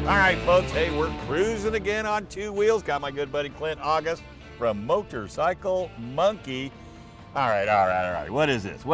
All right, folks, hey, we're cruising again on two wheels. Got my good buddy Clint August from Motorcycle Monkey. All right. What is this?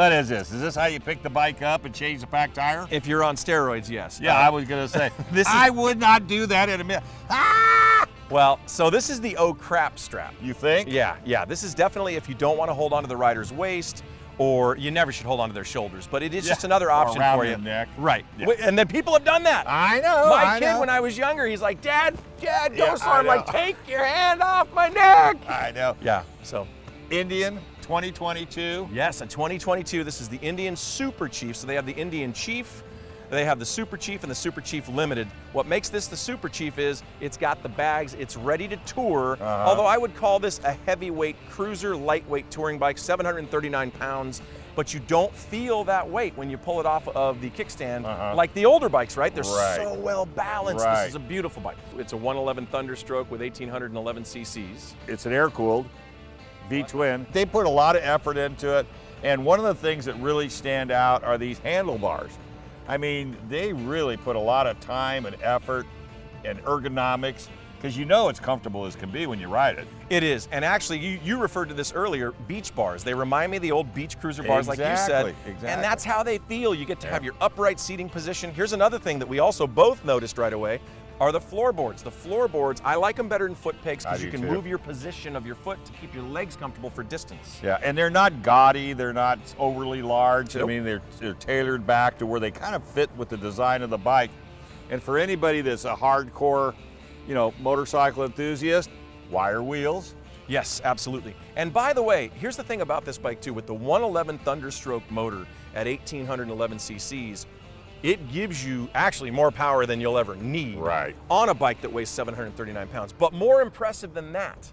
Is this how you pick the bike up and change the back tire? If you're on steroids, yes. Yeah, I was gonna say, I would not do that in a minute. Ah! Well, so this is the oh crap strap. You think? Yeah. This is definitely if you don't want to hold onto the rider's waist, or you never should hold onto their shoulders, but it is just another option around for the you. neck. Right. Yeah. And then people have done that. I know. My kid, when I was younger, he's like, Dad, don't start. I'm like, take your hand off my neck. I know. Yeah, so. Indian 2022. Yes, a 2022. This is the Indian Super Chief. So they have the Indian Chief, they have the Super Chief and the Super Chief Limited. What makes this the Super Chief is it's got the bags, it's ready to tour, although I would call this a heavyweight cruiser, lightweight touring bike, 739 pounds, but you don't feel that weight when you pull it off of the kickstand like the older bikes, right? They're so well balanced. This is a beautiful bike. It's a 111 Thunderstroke with 1,811 cc's. It's an air-cooled V-twin. They put a lot of effort into it, and one of the things that really stand out are these handlebars. I mean, they really put a lot of time and effort and ergonomics, because you know it's comfortable as can be when you ride it. It is, and actually, you referred to this earlier, beach bars. They remind me of the old beach cruiser bars like you said. Exactly. And that's how they feel. You get to have your upright seating position. Here's another thing that we also both noticed right away, are the floorboards. The floorboards, I like them better than foot pegs because you can move your position of your foot to keep your legs comfortable for distance. Yeah, and they're not gaudy, they're not overly large. I mean, they're tailored back to where they kind of fit with the design of the bike. And for anybody that's a hardcore, motorcycle enthusiast, wire wheels. Yes, absolutely. And by the way, here's the thing about this bike too, with the 111 Thunderstroke motor at 1,811 cc's, it gives you actually more power than you'll ever need on a bike that weighs 739 pounds. But more impressive than that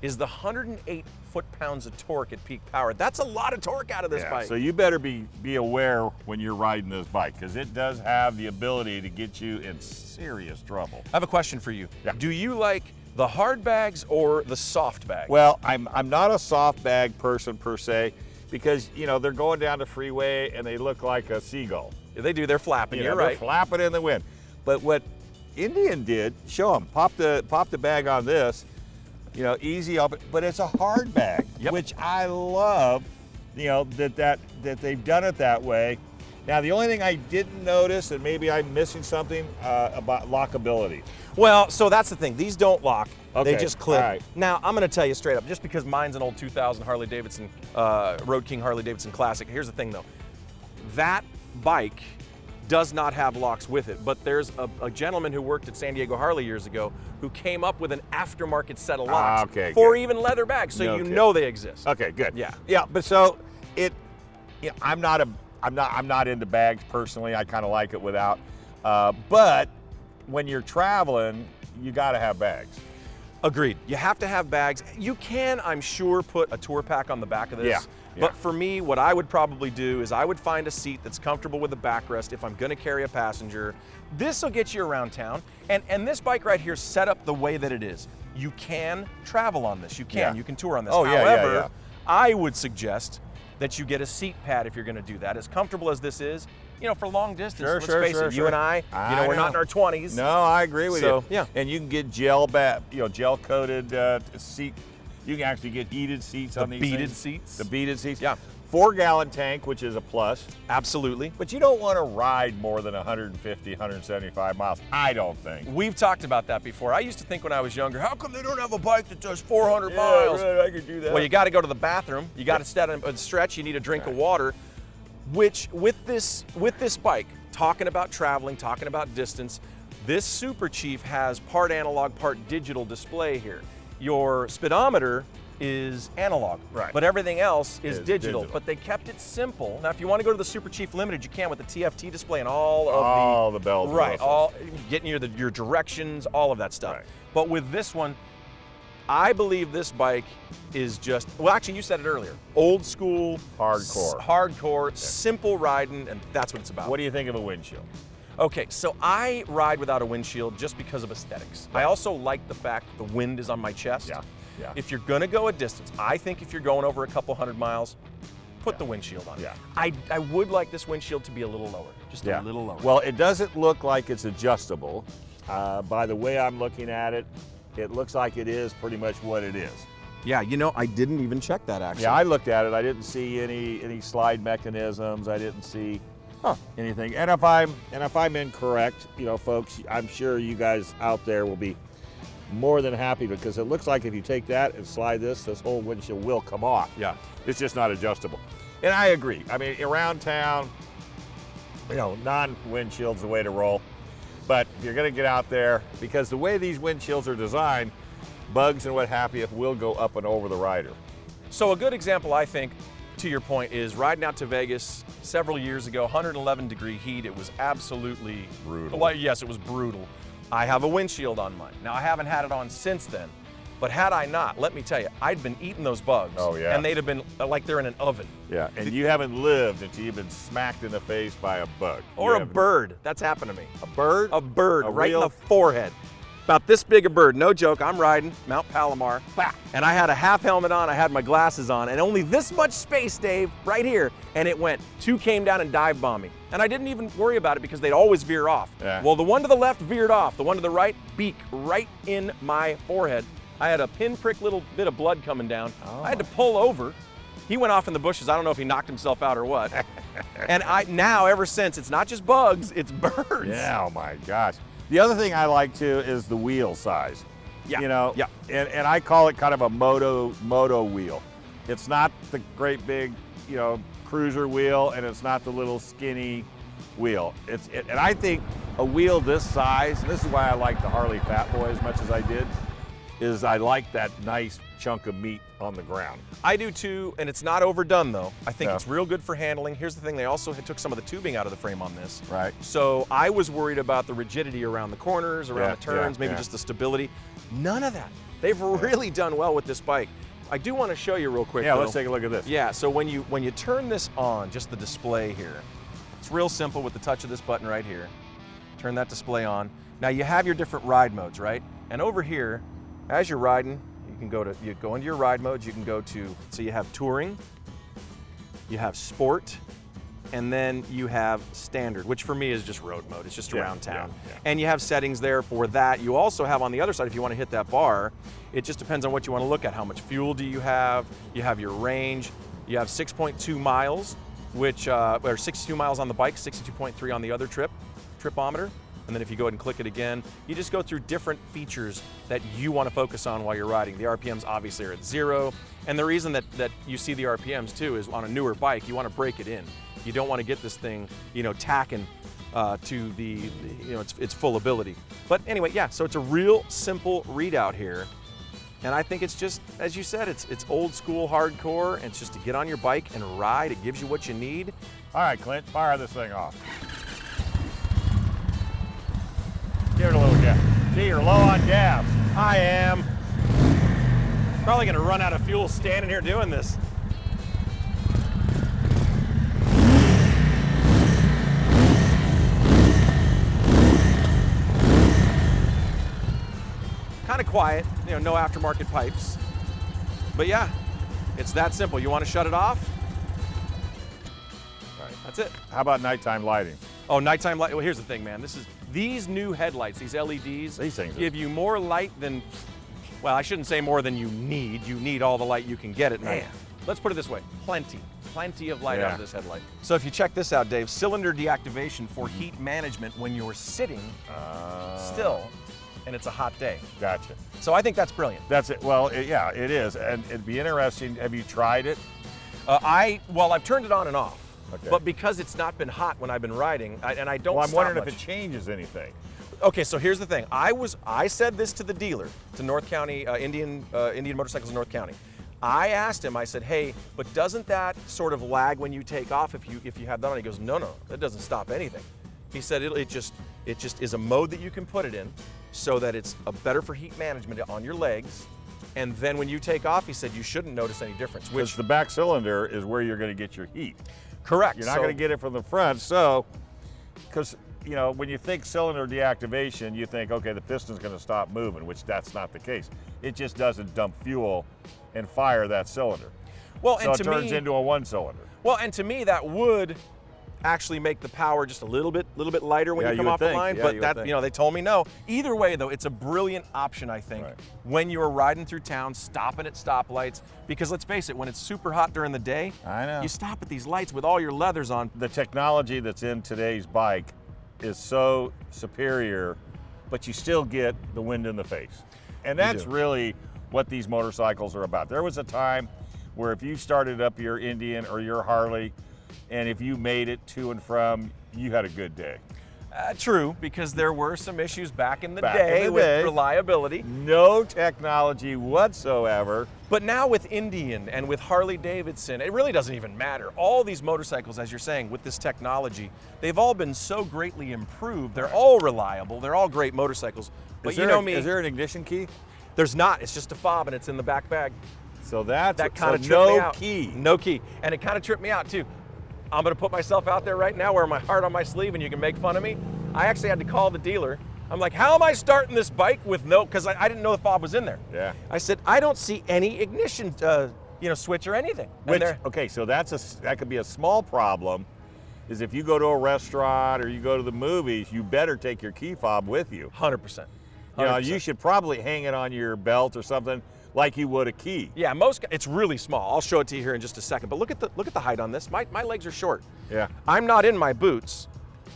is the 108 foot-pounds of torque at peak power. That's a lot of torque out of this bike. So you better be aware when you're riding this bike, because it does have the ability to get you in serious trouble. I have a question for you. Yeah. Do you like the hard bags or the soft bags? Well, I'm not a soft bag person per se, because they're going down the freeway and they look like a seagull. They do, they're flapping, you're they're right. Flapping in the wind. But what Indian did, show them, pop the bag on this, easy up, but it's a hard bag, which I love, that they've done it that way. Now, the only thing I didn't notice, and maybe I'm missing something, about lockability. Well, so that's the thing, these don't lock. Okay. They just clip. All right. Now, I'm gonna tell you straight up, just because mine's an old 2000 Harley Davidson, Road King Harley Davidson Classic, here's the thing though, that bike does not have locks with it, but there's a gentleman who worked at San Diego Harley years ago who came up with an aftermarket set of locks for even leather bags, so you know they exist. Okay, good. Yeah. But so I'm not into bags personally. I kind of like it without, but when you're traveling, you got to have bags. Agreed. You have to have bags. You can, I'm sure, put a tour pack on the back of this. Yeah. But for me, what I would probably do is I would find a seat that's comfortable with a backrest if I'm gonna carry a passenger. This will get you around town. And this bike right here is set up the way that it is. You can travel on this. You can tour on this. However, I would suggest that you get a seat pad if you're gonna do that. As comfortable as this is, for long distance, let's face it, you and I, we're not in our 20s. No, I agree with you. Yeah. And you can get gel coated seat. You can actually get heated seats on these beaded things. seats. The beaded seats. Yeah. 4-gallon tank, which is a plus. Absolutely. But you don't want to ride more than 150, 175 miles, I don't think. We've talked about that before. I used to think when I was younger, how come they don't have a bike that does 400 miles? Right, I could do that. Well, you got to go to the bathroom. You got to stand and stretch. You need a drink of water, which with this bike, talking about traveling, talking about distance, this Super Chief has part analog, part digital display here. Your speedometer is analog, but everything else is digital. But they kept it simple. Now, if you want to go to the Super Chief Limited, you can with the TFT display and all the bells. Right, getting your directions, all of that stuff. Right. But with this one, I believe this bike is just, well, actually, you said it earlier, old school, hardcore, simple riding, and that's what it's about. What do you think of a windshield? Okay, so I ride without a windshield just because of aesthetics. I also like the fact that the wind is on my chest. Yeah. If you're gonna go a distance, I think if you're going over a couple hundred miles, put the windshield on. I would like this windshield to be a little lower, just a little lower. Well, it doesn't look like it's adjustable. By the way I'm looking at it, it looks like it is pretty much what it is. Yeah, you know, I didn't even check that actually. Yeah, I looked at it. I didn't see any slide mechanisms. I didn't see anything. And if I'm incorrect, you know, folks, I'm sure you guys out there will be more than happy, because it looks like if you take that and slide this whole windshield will come off. Yeah. It's just not adjustable. And I agree. I mean, around town, you know, non-windshield's the way to roll. But if you're gonna get out there, because the way these windshields are designed, bugs and what have you will go up and over the rider. So a good example, I think, to your point, is riding out to Vegas several years ago, 111-degree heat. It was absolutely brutal. Well, yes, it was brutal. I have a windshield on mine. Now, I haven't had it on since then, but had I not, let me tell you, I'd been eating those bugs. Oh, yeah. And they'd have been like they're in an oven. Yeah, and you haven't lived until you've been smacked in the face by a bug. Or a bird. That's happened to me. A bird? A bird, right in real the forehead. About this big a bird, no joke. I'm riding Mount Palomar, and I had a half helmet on, I had my glasses on, and only this much space, Dave, right here, and it went. Two came down and dive bombed me. And I didn't even worry about it because they'd always veer off. Yeah. Well, the one to the left veered off. The one to the right, beak right in my forehead. I had a pinprick little bit of blood coming down. I had to pull over. He went off in the bushes. I don't know if he knocked himself out or what. And now, ever since, it's not just bugs, it's birds. Yeah, oh my gosh. The other thing I like too is the wheel size. Yeah. You know, yeah. And I call it kind of a moto wheel. It's not the great big, you know, cruiser wheel, and it's not the little skinny wheel. And I think a wheel this size, and this is why I like the Harley Fat Boy as much as I did, is I like that nice chunk of meat on the ground. I do too, and it's not overdone though. I think it's real good for handling. Here's the thing, they also took some of the tubing out of the frame on this. Right. So I was worried about the rigidity around the corners, around the turns, maybe just the stability. None of that. They've really done well with this bike. I do want to show you real quick. Yeah, though. let's take a look at this. Yeah, so when you turn this on, just the display here, it's real simple with the touch of this button right here. Turn that display on. Now you have your different ride modes, right? And over here, as you're riding, you go into your ride modes. You can go to, so you have touring, you have sport, and then you have standard, which for me is just road mode. It's just around town. And you have settings there for that. You also have on the other side, if you want to hit that bar, it just depends on what you want to look at. How much fuel do you have? You have your range. You have 6.2 miles, which, or 62 miles on the bike, 62.3 on the other tripometer. And then if you go ahead and click it again, you just go through different features that you want to focus on while you're riding. The RPMs obviously are at 0. And the reason that you see the RPMs too is on a newer bike, you want to break it in. You don't want to get this thing, you know, tacking to the you know, its full ability. But anyway, yeah, so it's a real simple readout here. And I think it's just, as you said, it's old school hardcore, and it's just to get on your bike and ride. It gives you what you need. All right, Clint, fire this thing off. Give it a little gas. Gee, you're low on gas. I am. Probably gonna run out of fuel standing here doing this. Kind of quiet, you know, no aftermarket pipes. But yeah, it's that simple. You want to shut it off? All right, that's it. How about nighttime lighting? Oh, nighttime light. Well, here's the thing, man. These new headlights, these LEDs, these things give you more light than, well, I shouldn't say more than you need. You need all the light you can get at night. Let's put it this way, plenty of light out of this headlight. So if you check this out, Dave, cylinder deactivation for heat management when you're sitting still, and it's a hot day. Gotcha. So I think that's brilliant. That's it. Well, yeah, it is, and it'd be interesting. Have you tried it? I've turned it on and off. Okay. But because it's not been hot when I've been riding, and I don't. Well, I'm wondering much. if it changes anything. Okay, so here's the thing. I said this to the dealer, to North County, Indian Motorcycles in North County. I asked him, I said, hey, but doesn't that sort of lag when you take off if you have that on? He goes, no, that doesn't stop anything. He said it just is a mode that you can put it in so that it's better for heat management on your legs. And then when you take off, he said you shouldn't notice any difference. Which the back cylinder is where you're going to get your heat. Correct. You're not going to get it from the front, so, because, you know, when you think cylinder deactivation, you think, okay, the piston's going to stop moving, which that's not the case. It just doesn't dump fuel and fire that cylinder. Well, so and it turns into a one cylinder. Well, and to me, that would actually make the power just a little bit lighter when you come off the line, but that, they told me no. Either way though, it's a brilliant option, I think, when you are riding through town, stopping at stoplights, because let's face it, when it's super hot during the day, you stop at these lights with all your leathers on. The technology that's in today's bike is so superior, but you still get the wind in the face. And that's really what these motorcycles are about. There was a time where if you started up your Indian or your Harley, and if you made it to and from, you had a good day. True, because there were some issues back in the day with reliability. No technology whatsoever. But now with Indian and with Harley Davidson, it really doesn't even matter. All these motorcycles, as you're saying, with this technology, they've all been so greatly improved. They're all reliable. They're all great motorcycles. But you know me. Is there an ignition key? There's not. It's just a fob and it's in the back bag. So that kind of tripped me out. No key. And it kind of tripped me out too. I'm going to put myself out there right now, wear my heart on my sleeve, and you can make fun of me. I actually had to call the dealer. I'm like, how am I starting this bike with no, because I didn't know the fob was in there. Yeah. I said, I don't see any ignition switch or anything. Okay, so that could be a small problem, is if you go to a restaurant or you go to the movies, you better take your key fob with you. 100%. You know, you should probably hang it on your belt or something, like you would a key. Yeah, it's really small. I'll show it to you here in just a second. But look at the height on this. My legs are short. Yeah. I'm not in my boots.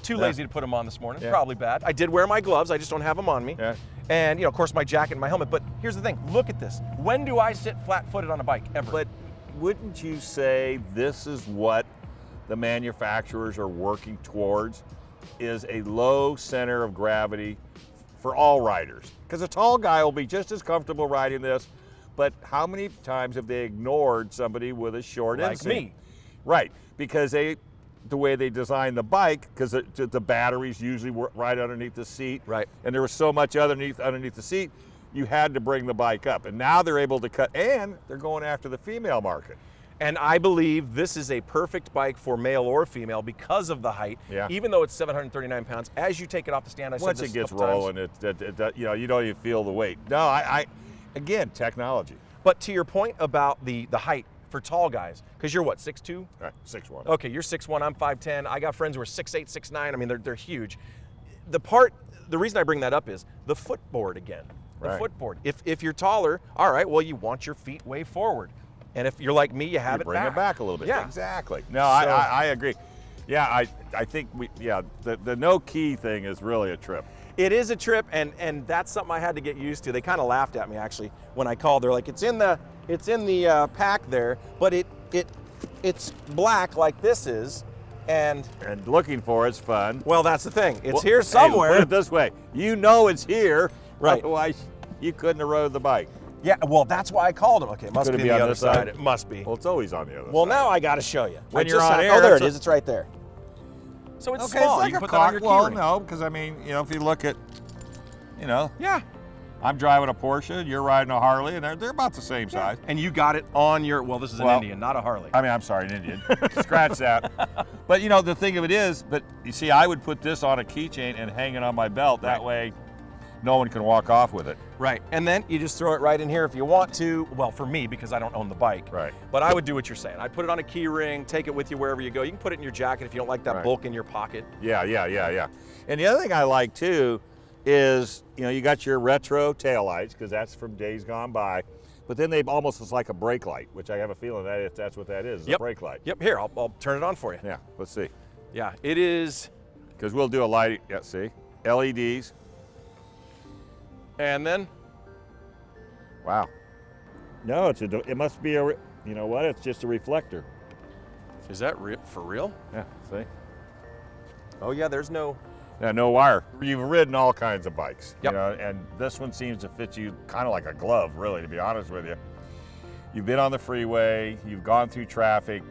Too lazy to put them on this morning. Yeah. Probably bad. I did wear my gloves. I just don't have them on me. Yeah. And of course, my jacket and my helmet. But here's the thing. Look at this. When do I sit flat-footed on a bike ever? But wouldn't you say this is what the manufacturers are working towards? Is a low center of gravity for all riders? Because a tall guy will be just as comfortable riding this. But how many times have they ignored somebody with a short like inseam? Me. Right, because the way they designed the bike, because the batteries usually were right underneath the seat. Right. And there was so much underneath the seat, you had to bring the bike up. And now they're able to cut, and they're going after the female market. And I believe this is a perfect bike for male or female because of the height. Yeah. Even though it's 739 pounds, as you take it off the stand, Once it gets rolling, you don't even feel the weight. No, again, technology. But to your point about the height for tall guys, because you're what, 6'2"? 6'1". Okay, you're 6'1", I'm 5'10". I got friends who are 6'8", 6'9". I mean, they're huge. The reason I bring that up is the footboard again. The footboard. If you're taller, all right, well, you want your feet way forward. And if you're like me, you have it bring back. it back a little bit. Yeah. Exactly. No, I agree. Yeah, I think the no key thing is really a trip. It is a trip, and that's something I had to get used to. They kind of laughed at me actually when I called. They're like, it's in the pack there, but it's black like this is, and looking for it's fun. Well, that's the thing. It's here somewhere. Hey, put it this way, you know it's here. Right. Otherwise, you couldn't have rode the bike. Yeah. Well, that's why I called them. Okay, it must be the other side. It must be. Well, it's always on the other side. Well, now I got to show you. When you're on air, oh, there it is. It's right there. So it's okay, small. It's like you a can put that on your well, keyring. no, because I mean, if you look at, yeah, I'm driving a Porsche, you're riding a Harley, and they're about the same size. And you got it on your. Well, this is an Indian, not a Harley. I mean, I'm sorry, an Indian. Scratch that. But the thing of it is, but you see, I would put this on a keychain and hang it on my belt. That way, no one can walk off with it. Right, and then you just throw it right in here if you want to. Well, for me, because I don't own the bike. Right. But I would do what you're saying. I'd put it on a key ring, take it with you wherever you go. You can put it in your jacket if you don't like that bulk in your pocket. Yeah. And the other thing I like too is, you got your retro taillights, because that's from days gone by. But then they almost is like a brake light, which I have a feeling that's what that is, a brake light. Yep, here, I'll turn it on for you. Yeah, let's see. Yeah, it is. Because we'll do a light, see, LEDs. And then? Wow. No, it must be it's just a reflector. Is that for real? Yeah, see? Oh yeah, there's no. Yeah, no wire. You've ridden all kinds of bikes, yep. And this one seems to fit you kind of like a glove, really, to be honest with you. You've been on the freeway, you've gone through traffic.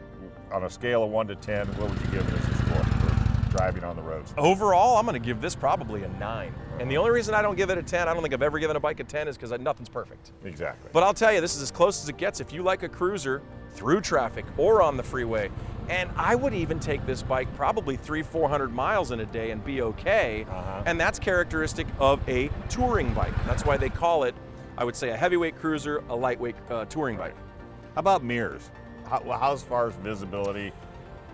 On a scale of 1 to 10, what would you give this a score for driving on the roads? Overall, I'm going to give this probably a 9. And the only reason I don't give it a 10, I don't think I've ever given a bike a 10, is because nothing's perfect. Exactly. But I'll tell you, this is as close as it gets if you like a cruiser through traffic or on the freeway. And I would even take this bike probably 300-400 miles in a day and be okay. And that's characteristic of a touring bike. That's why they call it, I would say, a heavyweight cruiser, a lightweight touring bike. How about mirrors? How as far as visibility?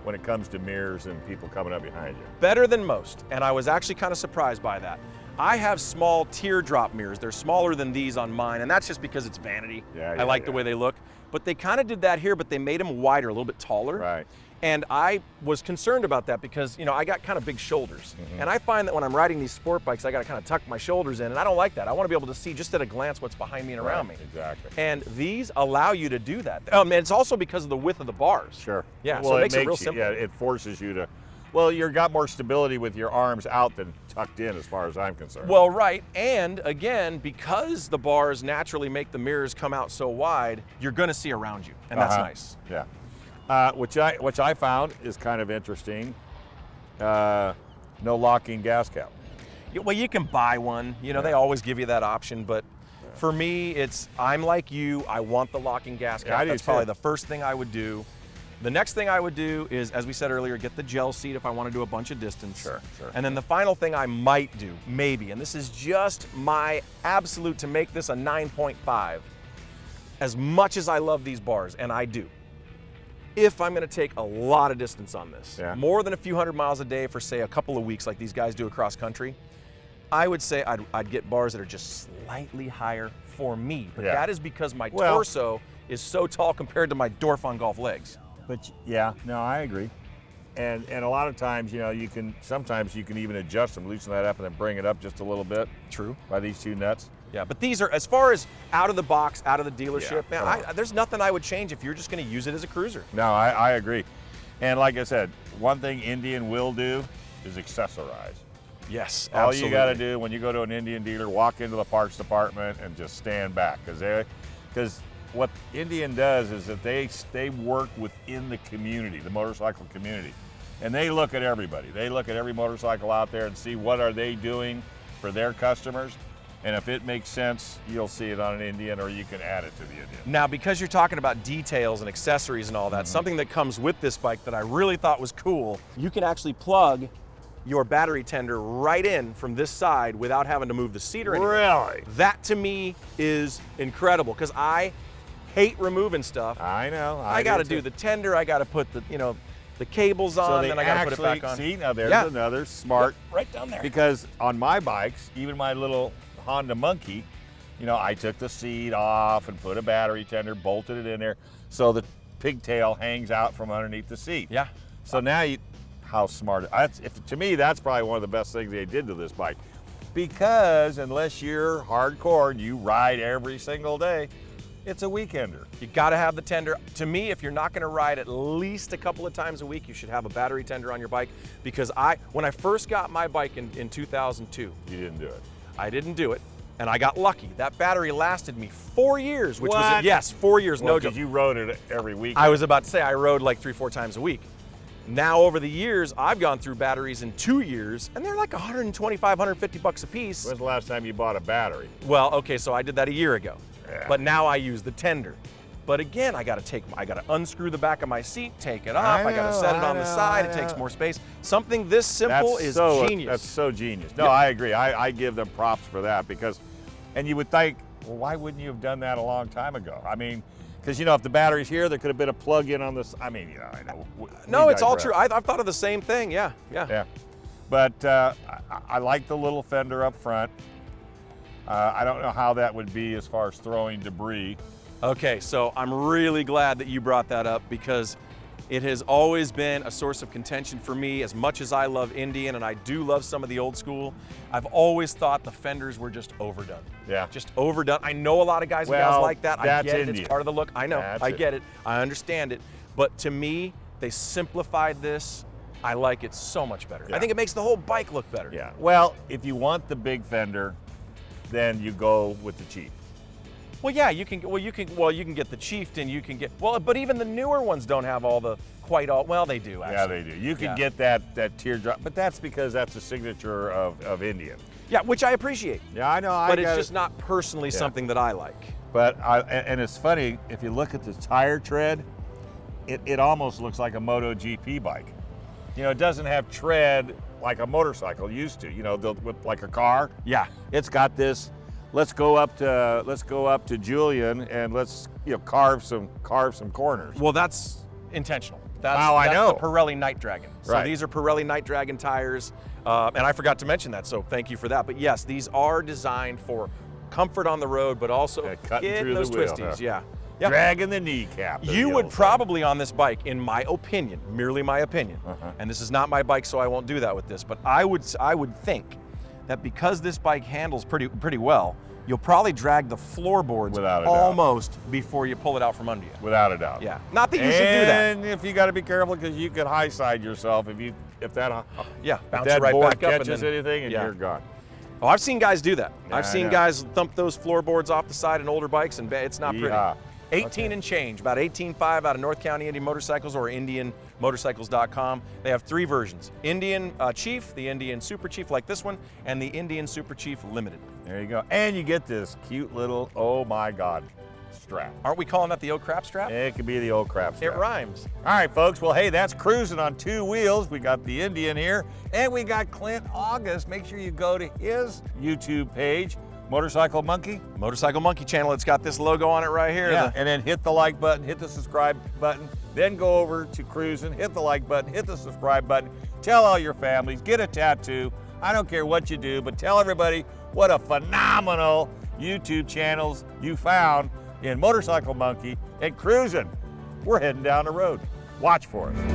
when it comes to mirrors and people coming up behind you. Better than most, and I was actually kind of surprised by that. I have small teardrop mirrors. They're smaller than these on mine, and that's just because it's vanity. I like the way they look. But they kind of did that here, but they made them wider, a little bit taller. Right. And I was concerned about that because, you know, I got kind of big shoulders. And I find that when I'm riding these sport bikes, I got to kind of tuck my shoulders in, and I don't like that. I want to be able to see just at a glance what's behind me and around me. Exactly. And these allow you to do that. And it's also because of the width of the bars. Sure. Yeah, well, so it makes it real simple. Yeah, it forces you to, well, you've got more stability with your arms out than tucked in as far as I'm concerned. Well, right, and again, because the bars naturally make the mirrors come out so wide, you're gonna see around you, and that's nice. Yeah. Which I found is kind of interesting. No locking gas cap. Well, you can buy one. You know, they always give you that option, but for me, I'm like you. I want the locking gas cap. That's probably the first thing I would do. The next thing I would do is, as we said earlier, get the gel seat if I want to do a bunch of distance. Sure. And then the final thing I might do, maybe, and this is just my absolute to make this a 9.5, as much as I love these bars, and I do, if I'm gonna take a lot of distance on this, more than a few hundred miles a day for say a couple of weeks like these guys do across country, I would say I'd get bars that are just slightly higher for me. But that is because my torso is so tall compared to my Dorfon golf legs. But yeah, no, I agree. And a lot of times, you know, sometimes you can even adjust them, loosen that up and then bring it up just a little bit. True. By these two nuts. Yeah, but these are, as far as out of the box, out of the dealership, man, there's nothing I would change if you're just going to use it as a cruiser. No, I agree. And like I said, one thing Indian will do is accessorize. Yes, All absolutely. you got to do when you go to an Indian dealer, walk into the parts department and just stand back, because what Indian does is that they work within the community, the motorcycle community, and they look at everybody. They look at every motorcycle out there and see what are they doing for their customers. And if it makes sense, you'll see it on an Indian, or you can add it to the Indian. Now, because you're talking about details and accessories and all that, something that comes with this bike that I really thought was cool, you can actually plug your battery tender right in from this side without having to move the seat or anything. Really? That to me is incredible, because I hate removing stuff. I know. I got to do the tender, I got to put the, the cables on, then I got to put it back on. See, now there's another smart. Yep, right down there. Because on my bikes, even my little Honda Monkey, I took the seat off and put a battery tender, bolted it in there, so the pigtail hangs out from underneath the seat. Yeah. So now how smart, to me, that's probably one of the best things they did to this bike. Because unless you're hardcore and you ride every single day, it's a weekender. You gotta have the tender. To me, if you're not gonna ride at least a couple of times a week, you should have a battery tender on your bike, because when I first got my bike in 2002. You didn't do it. I didn't do it, and I got lucky. That battery lasted me 4 years, which What? was, 4 years, no joke. Because you rode it every week. I was about to say, I rode like 3-4 times a week. Now, over the years, I've gone through batteries in 2 years, and they're like $125, $150 a piece. When's the last time you bought a battery? Well, okay, so I did that a year ago. Yeah. But now I use the tender. But again, I gotta unscrew the back of my seat, take it off, I gotta set it on the side, it takes more space. Something this simple is genius. That's so genius. No, I agree. I give them props for that, because, and you would think, well, why wouldn't you have done that a long time ago? I mean, because if the battery's here, there could have been a plug-in on this. I mean, I know. No, it's all true. I've thought of the same thing, yeah. But I like the little fender up front. I don't know how that would be as far as throwing debris. Okay, so I'm really glad that you brought that up, because it has always been a source of contention for me. As much as I love Indian, and I do love some of the old school, I've always thought the fenders were just overdone. Yeah. Just overdone. I know a lot of guys and gals like that. I get it. Indian. It's part of the look. I know. I get it. I understand it. But to me, they simplified this. I like it so much better. I think it makes the whole bike look better. Yeah. Well, if you want the big fender, then you go with the Chief. Well, yeah, you can get the Chieftain, but even the newer ones don't have all the well, they do actually. Yeah, they do. You can get that teardrop, but that's because that's a signature of Indian. Yeah, which I appreciate. Yeah, I know. But it's just not personally something that I like. But and it's funny, if you look at the tire tread, it almost looks like a MotoGP bike. It doesn't have tread like a motorcycle used to. With like a car. Yeah. It's got this. Let's go up to Julian and let's carve some corners. Well, that's intentional. That's I know. the Pirelli Night Dragon. So Right. these are Pirelli Night Dragon tires, and I forgot to mention that, so thank you for that. But yes, these are designed for comfort on the road, but also cutting getting through those the wheel, twisties. huh? Yeah. Yeah. Dragging the kneecap. You would probably on this bike, in my opinion, merely my opinion, and this is not my bike, so I won't do that with this, but I would think that because this bike handles pretty well, you'll probably drag the floorboards almost before you pull it out from under you. Without a doubt. Yeah. Not that you should do that. And if you got to be careful, because you could high side yourself if that bounce that right board back up and catches then, anything and you're gone. Oh, I've seen guys do that. Yeah, I've seen guys thump those floorboards off the side in older bikes, and it's not pretty. 18 and change, about 18.5 out of North County Indian Motorcycles or IndianMotorcycles.com. They have 3 versions: Indian Chief, the Indian Super Chief like this one, and the Indian Super Chief Limited. There you go. And you get this cute little, oh my God, strap. Aren't we calling that the old crap strap? It could be the old crap strap. It rhymes. All right, folks. Well, hey, that's Cruisin on 2 wheels. We got the Indian here, and we got Clint August. Make sure you go to his YouTube page, Motorcycle Monkey. Motorcycle Monkey channel. It's got this logo on it right here. Yeah, and then hit the like button, hit the subscribe button, then go over to Cruisin, hit the like button, hit the subscribe button, tell all your families, get a tattoo. I don't care what you do, but tell everybody what a phenomenal YouTube channels you found in Motorcycle Monkey and Cruisin. We're heading down the road. Watch for us.